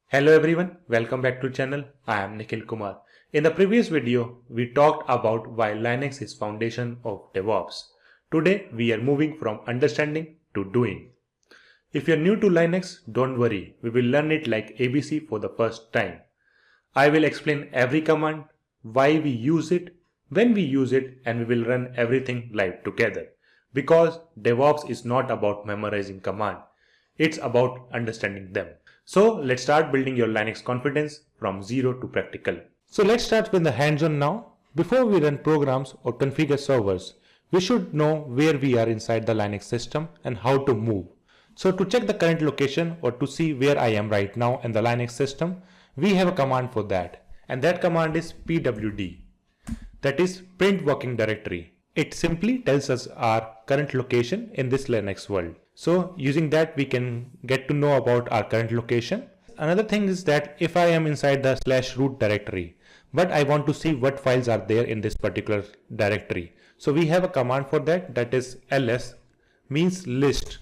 Hello everyone, welcome back to channel. I am Nikhil Kumar. In the previous video, we talked about why Linux is foundation of DevOps. Today, we are moving from understanding to doing. If you're new to Linux, don't worry, we will learn it like ABC for the first time. I will explain every command, why we use it, when we use it, and we will run everything live together. Because DevOps is not about memorizing command, it's about understanding them. So let's start building your Linux confidence from zero to practical. So let's start with the hands-on now. Before we run programs or configure servers, we should know where we are inside the Linux system and how to move. So to check the current location or to see where I am right now in the Linux system, we have a command for that. And that command is pwd. That is print working directory. It simply tells us our current location in this Linux world. So using that, we can get to know about our current location. Another thing is that if I am inside the /root directory, but I want to see what files are there in this particular directory. So we have a command for that, that is ls, means list.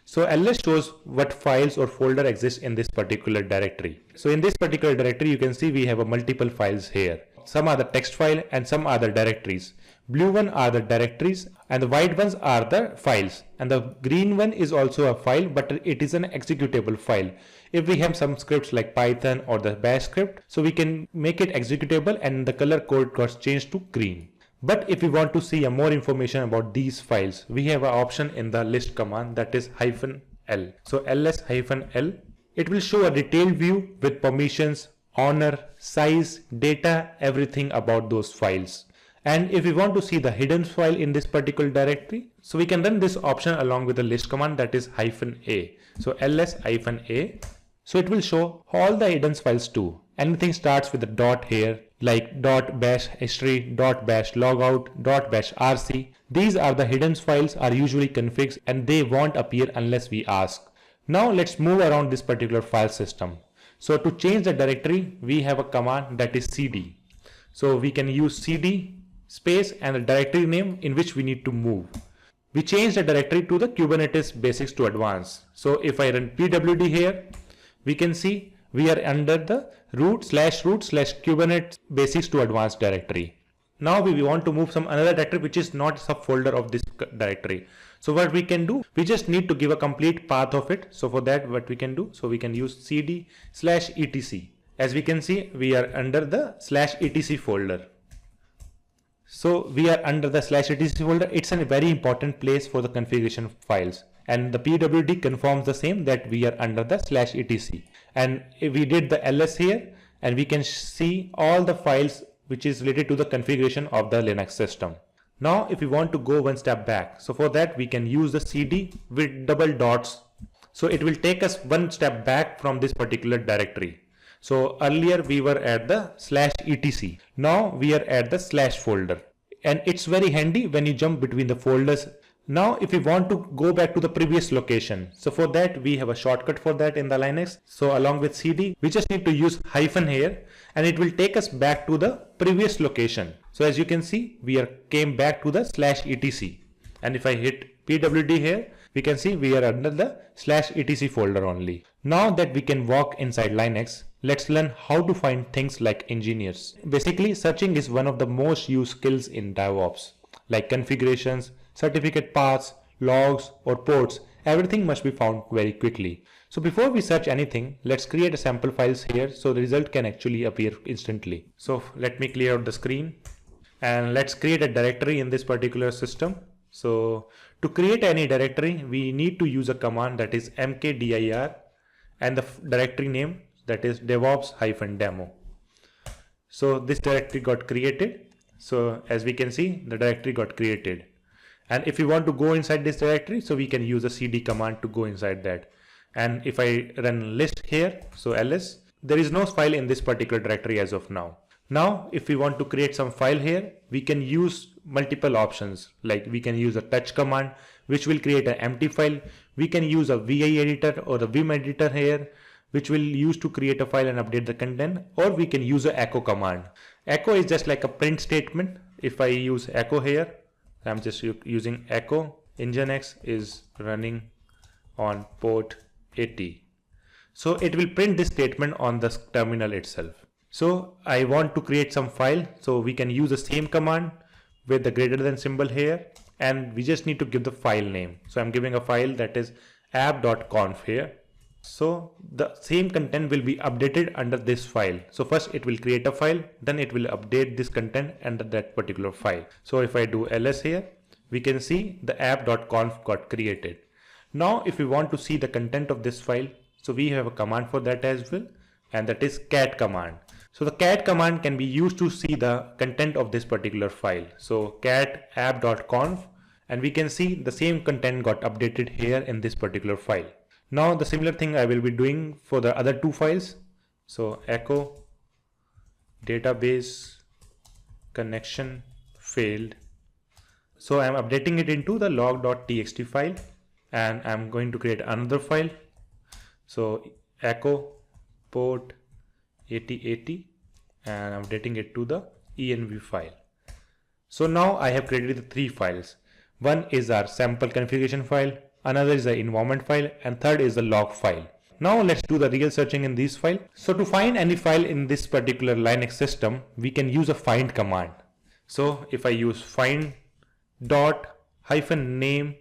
So ls shows what files or folder exists in this particular directory. So in this particular directory, you can see we have a multiple files here. Some are the text file and some are the directories. Blue one are the directories and the white ones are the files, and the green one is also a file, but it is an executable file. If we have some scripts like Python or the bash script, so we can make it executable and the color code got changed to green. But if we want to see more information about these files, we have an option in the list command, that is -l. So ls-l, it will show a detailed view with permissions, honor, size, data, everything about those files. And if we want to see the hidden file in this particular directory, so we can run this option along with the list command, that is -a. So ls-a. So it will show all the hidden files too. Anything starts with a dot here, like .bash history, .bash logout, .bash rc. These are the hidden files, are usually configs and they won't appear unless we ask. Now let's move around this particular file system. So to change the directory, we have a command, that is cd. So we can use cd space and the directory name in which we need to move. We change the directory to the Kubernetes basics to advanced. So if I run pwd here, we can see we are under the root/Kubernetes basics to advanced directory. Now we want to move some another directory which is not subfolder of this directory. So what we can do, we just need to give a complete path of it. So for that, what we can do, so we can use cd/etc. As we can see, we are under the /etc folder. So we are under the /etc folder. It's a very important place for the configuration files. And the pwd confirms the same, that we are under the /etc. And if we did the ls here, and we can see all the files which is related to the configuration of the Linux system. Now if we want to go one step back, so for that we can use the cd with double dots. So it will take us one step back from this particular directory. So earlier we were at the /etc. Now we are at the / folder. And it's very handy when you jump between the folders. Now if we want to go back to the previous location, so for that we have a shortcut for that in the Linux. So along with cd, we just need to use hyphen here and it will take us back to the previous location. So as you can see, we came back to the /etc. And if I hit pwd here, we can see we are under the /etc folder only. Now that we can walk inside Linux, let's learn how to find things like engineers. Basically, searching is one of the most used skills in DevOps, like configurations, certificate paths, logs or ports. Everything must be found very quickly. So before we search anything, let's create a sample files here so the result can actually appear instantly. So let me clear out the screen and let's create a directory in this particular system. So to create any directory, we need to use a command, that is mkdir, and the directory name, that is DevOps-demo. So this directory got created. So as we can see, the directory got created. And if we want to go inside this directory, so we can use a cd command to go inside that. And if I run list here, so ls, there is no file in this particular directory as of now. Now, if we want to create some file here, we can use multiple options. Like we can use a touch command, which will create an empty file. We can use a vi editor or the vim editor here, which will use to create a file and update the content, or we can use a echo command. Echo is just like a print statement. If I use echo here, I'm just using echo. Nginx is running on port 80. So it will print this statement on the terminal itself. So I want to create some file, so we can use the same command with the greater than symbol here, and we just need to give the file name. So I'm giving a file that is app.conf here. So the same content will be updated under this file. So first it will create a file, then it will update this content under that particular file. So if I do ls here, we can see the app.conf got created. Now if we want to see the content of this file, so we have a command for that as well, and that is cat command. So the cat command can be used to see the content of this particular file. So cat app.conf, and we can see the same content got updated here in this particular file. Now the similar thing I will be doing for the other two files. So echo database connection failed. So I'm updating it into the log.txt file, and I'm going to create another file. So echo port 8080, and I'm updating it to the env file. So now I have created the three files. One is our sample configuration file, another is the environment file, and third is the log file. Now let's do the real searching in this file. So to find any file in this particular Linux system, we can use a find command. So if I use find dot hyphen name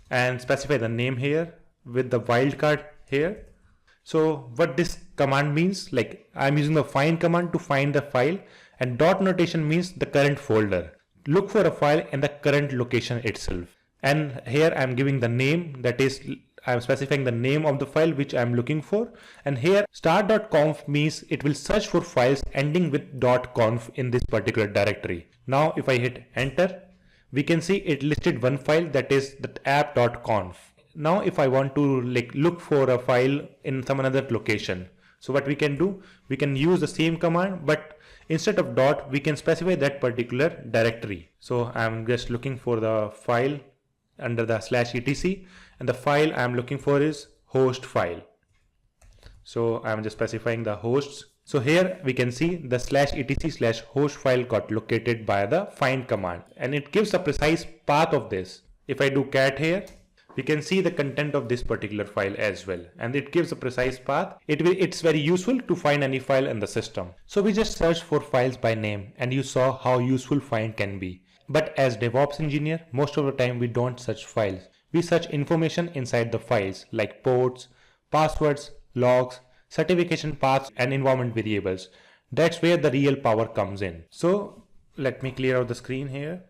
and specify the name here with the wildcard here. So what this command means, like I'm using the find command to find the file, and dot notation means the current folder. Look for a file in the current location itself. And here I'm giving the name, that is I'm specifying the name of the file which I'm looking for. And here start.conf means it will search for files ending with .conf in this particular directory. Now if I hit enter, we can see it listed one file, that is the app.conf. Now if I want to look for a file in some another location, so what we can do, we can use the same command, but instead of dot we can specify that particular directory. So I'm just looking for the file under the /etc, and the file I'm looking for is host file. So I'm just specifying the hosts. So here we can see the /etc/host file got located by the find command, and it gives a precise path of this. If I do cat here, we can see the content of this particular file as well, and it gives a precise path. It's very useful to find any file in the system. So we just searched for files by name, and you saw how useful find can be. But as DevOps engineer, most of the time we don't search files. We search information inside the files like ports, passwords, logs, certification paths, and environment variables. That's where the real power comes in. So let me clear out the screen here.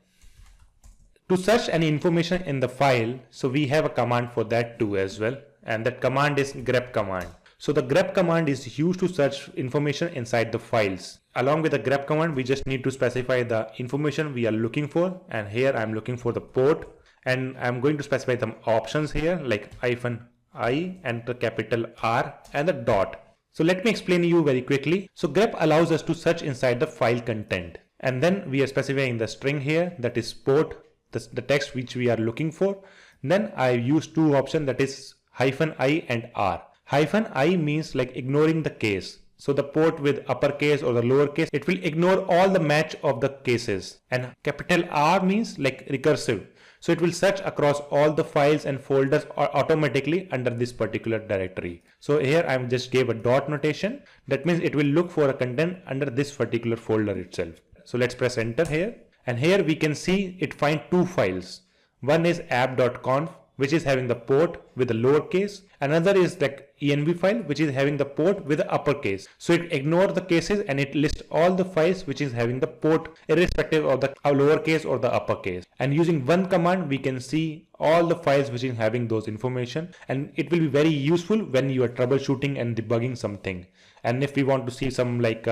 To search any information in the file, so we have a command for that too as well, and that command is grep command. So the grep command is used to search information inside the files. Along with the grep command, we just need to specify the information we are looking for, and here I'm looking for the port, and I'm going to specify some options here like -i and the capital R and the dot. So let me explain you very quickly. So grep allows us to search inside the file content, and then we are specifying the string here, that is port, the text which we are looking for. Then I use two options, that is -i and R. -i means like ignoring the case. So the port with uppercase or the lowercase, it will ignore all the match of the cases. And capital R means like recursive. So it will search across all the files and folders automatically under this particular directory. So here I just gave a dot notation. That means it will look for a content under this particular folder itself. So let's press enter here. And here we can see it find two files. One is app.conf, which is having the port with the lowercase. Another is like env file, which is having the port with the uppercase. So it ignores the cases and it lists all the files which is having the port irrespective of the lowercase or the uppercase. And using one command, we can see all the files which is having those information. And it will be very useful when you are troubleshooting and debugging something. And if we want to see some like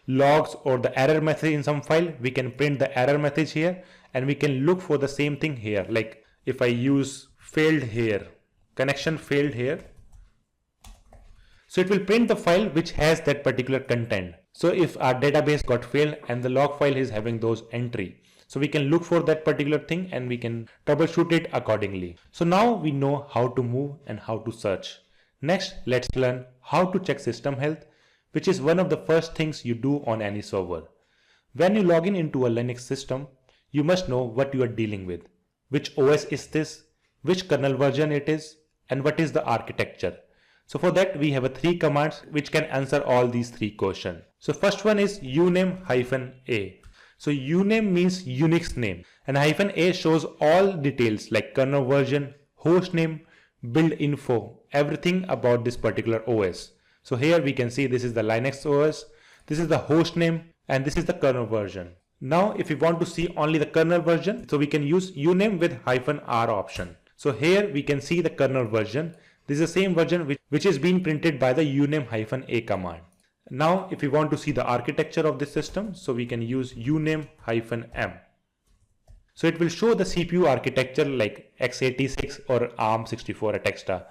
logs or the error message in some file, we can print the error message here, and we can look for the same thing here. Like if I use failed here, connection failed here, so it will print the file which has that particular content. So if our database got failed and the log file is having those entry, so we can look for that particular thing and we can troubleshoot it accordingly. So now we know how to move and how to search. Next, let's learn how to check system health, which is one of the first things you do on any server. When you log in into a Linux system, you must know what you are dealing with. Which OS is this, which kernel version it is, and what is the architecture. So for that we have 3 commands which can answer all these 3 questions. So first one is uname-a. So uname means Unix name, and -a shows all details like kernel version, host name, build info, everything about this particular OS. So here we can see this is the Linux OS, this is the host name, and this is the kernel version. Now if we want to see only the kernel version, so we can use uname with -r option. So here we can see the kernel version. This is the same version which is being printed by the uname-a command. Now if we want to see the architecture of this system, so we can use uname-m. So it will show the CPU architecture like x86 or ARM64 etc.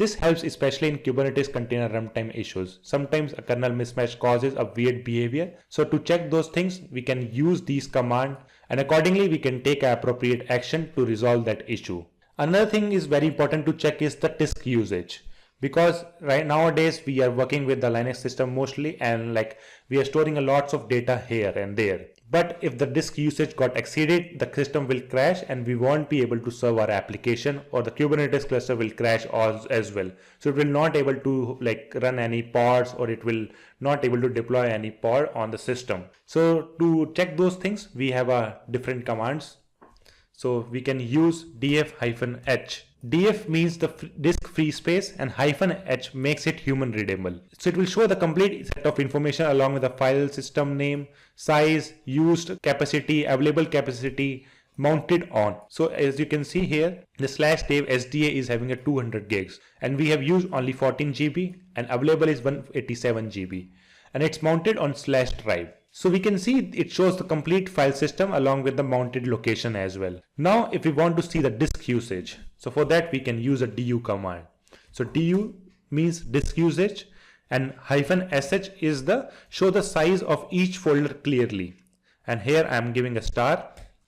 This helps especially in Kubernetes container runtime issues. Sometimes a kernel mismatch causes a weird behavior. So to check those things, we can use these commands, and accordingly we can take appropriate action to resolve that issue. Another thing is very important to check is the disk usage, because right nowadays we are working with the Linux system mostly, and like we are storing a lots of data here and there. But if the disk usage got exceeded, the system will crash and we won't be able to serve our application, or the Kubernetes cluster will crash as well. So it will not able to like run any pods, or it will not able to deploy any pod on the system. So to check those things, we have different commands. So we can use df-h. df means the disk free space, and -h makes it human readable. So it will show the complete set of information along with the file system name, size, used capacity, available capacity, mounted on. So as you can see here, the /dev SDA is having a 200 gigs, and we have used only 14 GB, and available is 187 GB, and it's mounted on /drive. So we can see it shows the complete file system along with the mounted location as well. Now if we want to see the disk usage, so for that we can use a du command. So du means disk usage, and -sh is the show the size of each folder clearly. And here I am giving a star.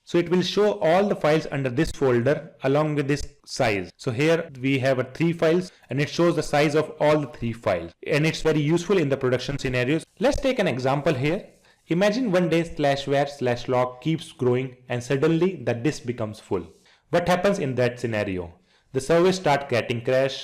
So it will show all the files under this folder along with this size. So here we have 3 files, and it shows the size of all the 3 files, and it's very useful in the production scenarios. Let's take an example here. Imagine one day /var/log keeps growing and suddenly the disk becomes full. What happens in that scenario? The service starts getting crash,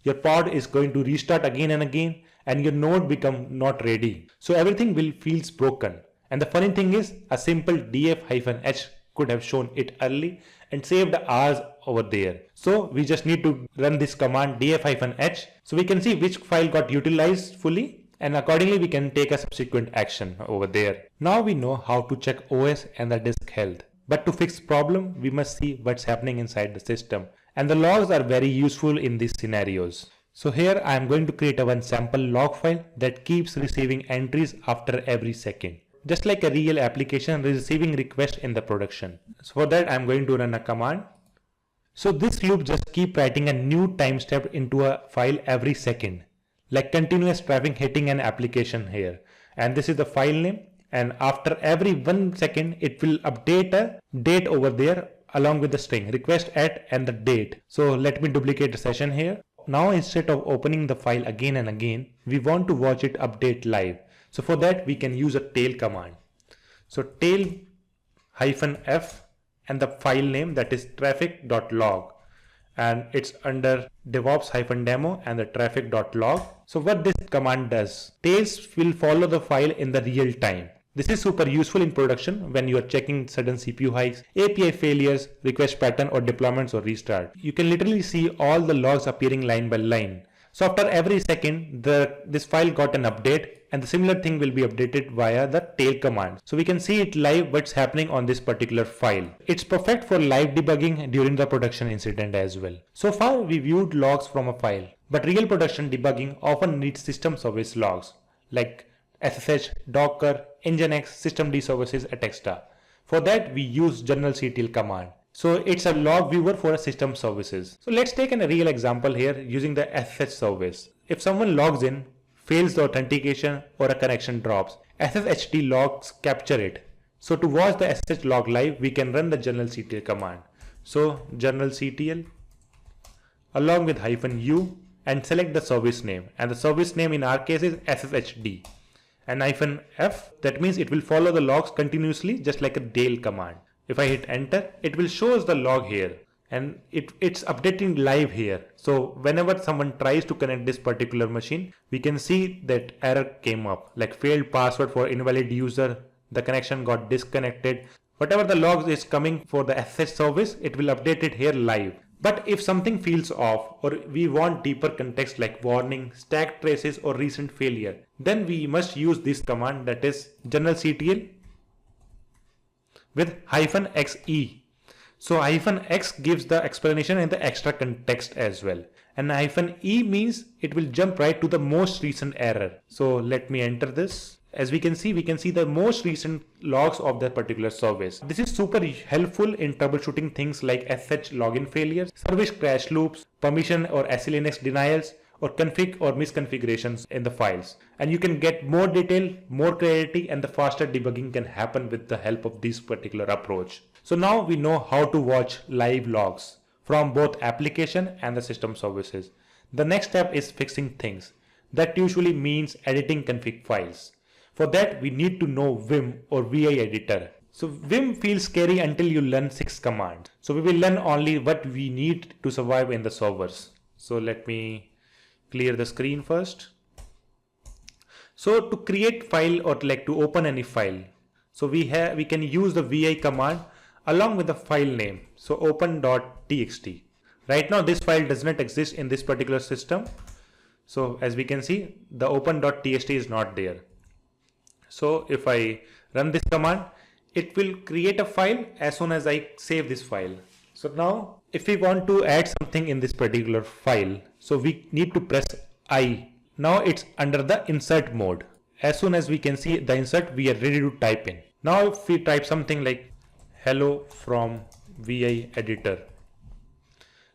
your pod is going to restart again and again, and your node become not ready. So everything will feels broken. And the funny thing is, a simple df-h could have shown it early and saved hours over there. So we just need to run this command df-h, so we can see which file got utilized fully, and accordingly we can take a subsequent action over there. Now we know how to check OS and the disk health. But to fix problem, we must see what's happening inside the system. And the logs are very useful in these scenarios. So here I am going to create one sample log file that keeps receiving entries after every second, just like a real application receiving requests in the production. So for that I am going to run a command. So this loop just keep writing a new timestamp into a file every second, like continuous traffic hitting an application here. And this is the file name, and after every 1 second it will update a date over there along with the string request at and the date. So let me duplicate the session here. Now instead of opening the file again and again, we want to watch it update live. So for that we can use a tail command. So tail-f and the file name, that is traffic.log, and it's under DevOps-demo and the traffic.log. So what this command does, tails will follow the file in the real time. This is super useful in production when you are checking sudden CPU hikes, API failures, request pattern or deployments or restart. You can literally see all the logs appearing line by line. So after every second, this file got an update, and the similar thing will be updated via the tail command. So we can see it live what's happening on this particular file. It's perfect for live debugging during the production incident as well. So far we viewed logs from a file, but real production debugging often needs system service logs like SSH, Docker, Nginx, systemd services, etc. For that we use journalctl command. So it's a log viewer for a system services. So let's take a real example here using the SSH service. If someone logs in, fails the authentication, or a connection drops, SSHD logs capture it. So to watch the SSH log live, we can run the journalctl command. So journalctl along with -u and select the service name, and the service name in our case is SSHD, and -f, that means it will follow the logs continuously just like a tail command. If I hit enter, it will show us the log here, and it's updating live here. So whenever someone tries to connect this particular machine, we can see that error came up like failed password for invalid user, the connection got disconnected. Whatever the logs is coming for the SSH service, it will update it here live. But if something feels off or we want deeper context like warning, stack traces or recent failure, then we must use this command, that is journalctl with -xe. So -x gives the explanation and the extra context as well. And -e means it will jump right to the most recent error. So let me enter this. As we can see the most recent logs of that particular service. This is super helpful in troubleshooting things like SSH login failures, service crash loops, permission or SLNX denials, or config or misconfigurations in the files. And you can get more detail, more clarity, and the faster debugging can happen with the help of this particular approach. So now we know how to watch live logs from both application and the system services. The next step is fixing things. That usually means editing config files. For that, we need to know Vim or VI editor. So Vim feels scary until you learn 6 commands. So we will learn only what we need to survive in the servers. So let me clear the screen first. So to create file or like to open any file, so we can use the vi command along with the file name. So open.txt. Right now this file does not exist in this particular system. So as we can see, the open.txt is not there. So if I run this command, it will create a file as soon as I save this file. So now if we want to add something in this particular file, so we need to press I. Now it's under the insert mode. As soon as we can see the insert, we are ready to type in. Now if we type something like hello from vi editor.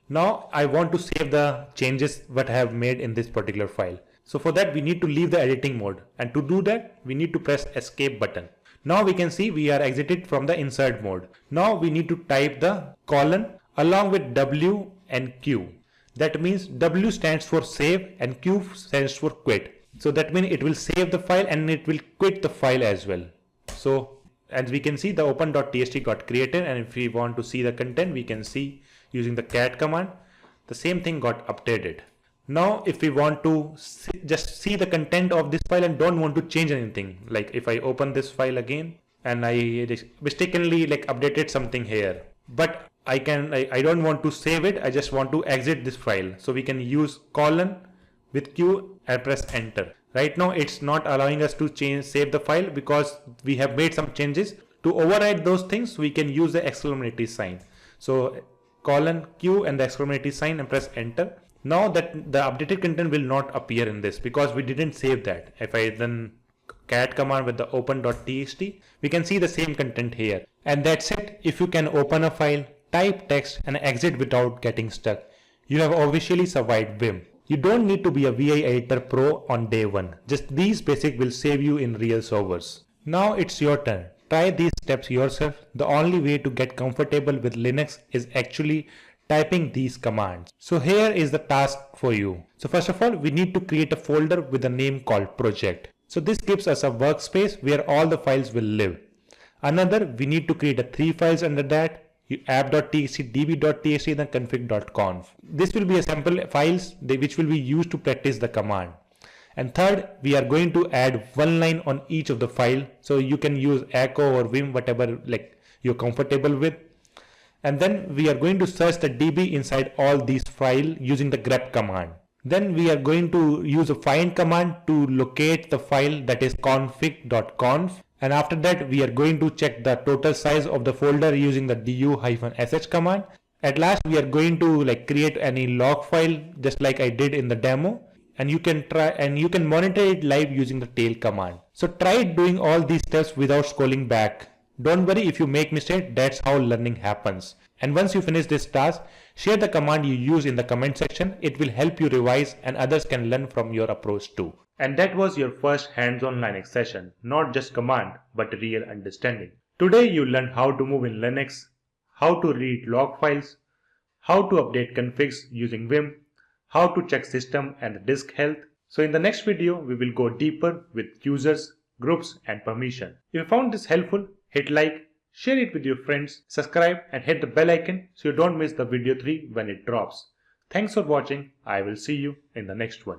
Now I want to save the changes what I have made in this particular file. So for that we need to leave the editing mode, and to do that we need to press escape button. Now we can see we are exited from the insert mode. Now we need to type the colon along with W and Q. That means W stands for save and Q stands for quit. So that means it will save the file and it will quit the file as well. So as we can see, the open.txt got created, and if we want to see the content, we can see using the cat command, the same thing got updated. Now if we want to just see the content of this file and don't want to change anything, like if I open this file again and I mistakenly like updated something here, but I don't want to save it, I just want to exit this file. So we can use colon with Q and press enter. Right now it's not allowing us to save the file because we have made some changes. To override those things, we can use the exclamatory sign. So colon Q and the exclamatory sign and press enter. Now that the updated content will not appear in this because we didn't save that. If I then cat command with the open.txt, we can see the same content here. And that's it. If you can open a file, type text and exit without getting stuck, you have officially survived Vim. You don't need to be a VI editor pro on day one. Just these basics will save you in real servers. Now it's your turn. Try these steps yourself. The only way to get comfortable with Linux is actually typing these commands. So here is the task for you. So first of all, we need to create a folder with a name called project. So this gives us a workspace where all the files will live. Another, we need to create 3 files under that: app.txt, db.txt, and config.conf. This will be a sample files which will be used to practice the command. And third, we are going to add 1 line on each of the file. So you can use echo or vim, whatever like you're comfortable with. And then we are going to search the db inside all these files using the grep command. Then we are going to use a find command to locate the file, that is config.conf. And after that, we are going to check the total size of the folder using the du-sh command. At last, we are going to like create any log file just like I did in the demo. And you can monitor it live using the tail command. So try doing all these steps without scrolling back. Don't worry if you make mistake, that's how learning happens. And once you finish this task, share the command you use in the comment section. It will help you revise and others can learn from your approach too. And that was your first hands-on Linux session. Not just command, but real understanding. Today you learned how to move in Linux, how to read log files, how to update configs using Vim, how to check system and disk health. So in the next video, we will go deeper with users, groups and permission. If you found this helpful, hit like, Share it with your friends, subscribe and hit the bell icon so you don't miss the video 3 when it drops. Thanks for watching. I will see you in the next one.